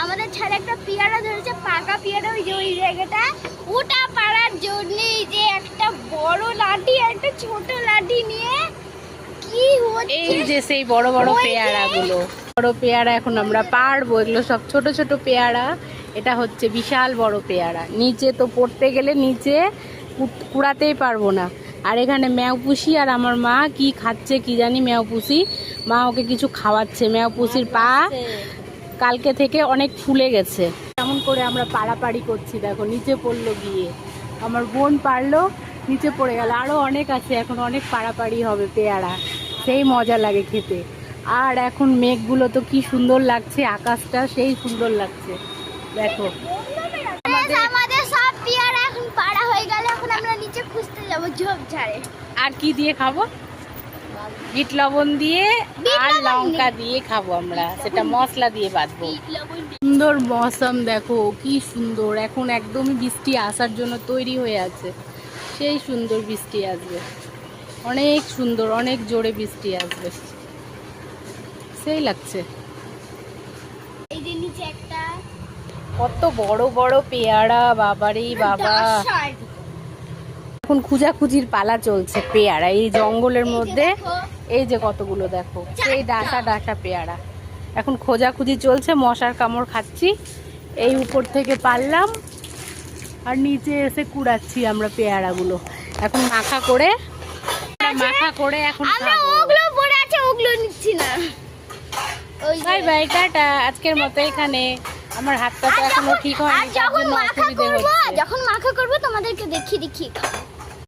আমাদের ছাড়া একটা পেয়ারা ধরেছে, পাকা পেয়ারা, ওই যে ওই জায়গাটা, ওটা পাড়ার জন্যই যে একটা বড় লাঠি একটা ছোট লাঠি নিয়ে কি হচ্ছে। এই যে সেই বড় বড় পেয়ারাগুলো, বড় পেয়ারা এখন আমরা পারবো। এগুলো সব ছোট ছোট পেয়ারা, এটা হচ্ছে বিশাল বড় পেয়ারা। নিচে তো পড়তে গেলে নিচে কুড়াতেই পারবো না। আর এখানে ম্যাওপুষি আর আমার মা কি খাচ্ছে কি জানি, ম্যাওপুষি মা ওকে কিছু খাওয়াচ্ছে। ম্যাওপুষির পা কালকে থেকে অনেক ফুলে গেছে। কেমন করে আমরা পাড়াপাড়ি করছি দেখো, নিচে পড়লো গিয়ে, আমার বোন পারলো, নিচে পড়ে গেল। আরও অনেক আছে, এখন অনেক পাড়াপাড়ি হবে পেয়ারা, সেই মজা লাগে খেতে। আর এখন মেঘগুলো তো কি সুন্দর লাগছে, আকাশটা সেই সুন্দর লাগছে দেখো। আমাদের সব পেয়ারা এখন পাড়া হয়ে গেল, এখন আমরা নিচে খুঁজতে যাবো ঝোপঝাড়ে। আর কি দিয়ে খাবো? বিট লবণ দিয়ে আর লঙ্কা দিয়ে খাবো আমরা, সেটা মশলা দিয়ে বাঁধবো। সুন্দর মৌসুম দেখো কি সুন্দর, এখন একদমই বৃষ্টি আসার জন্য তৈরি হয়ে আছে। সেই সুন্দর বৃষ্টি আসবে, অনেক সুন্দর, অনেক জোরে বৃষ্টি আসবে, সেই লাগছে। এই যে নিচে একটা কত বড় বড় পেয়ারা, বাবারে বাবা। এখন খুঁজাখুঁজির পালা চলছে পেয়ারা এই জঙ্গলের মধ্যে। এই যে কতগুলো দেখো, সেই ডাঁটা ডাঁটা পেয়ারা। এখন খোঁজাখুঁজি চলছে, মশার কামড় খাচ্ছি। এই উপর থেকে পারলাম আর নিচে এসে কুড়াচ্ছি আমরা পেয়ারাগুলো। এখন মাখা করে এখন খাবো। ওগুলো পড়ে আছে, ওগুলো নিচ্ছি না। Bye bye, tata. আজকের মতো এখানে। আমার হাতটা তো এখনো ঠিক হয়নি, তার জন্য অসুবিধা হচ্ছে। যখন মাখা করবো তোমাদেরকে দেখিয়ে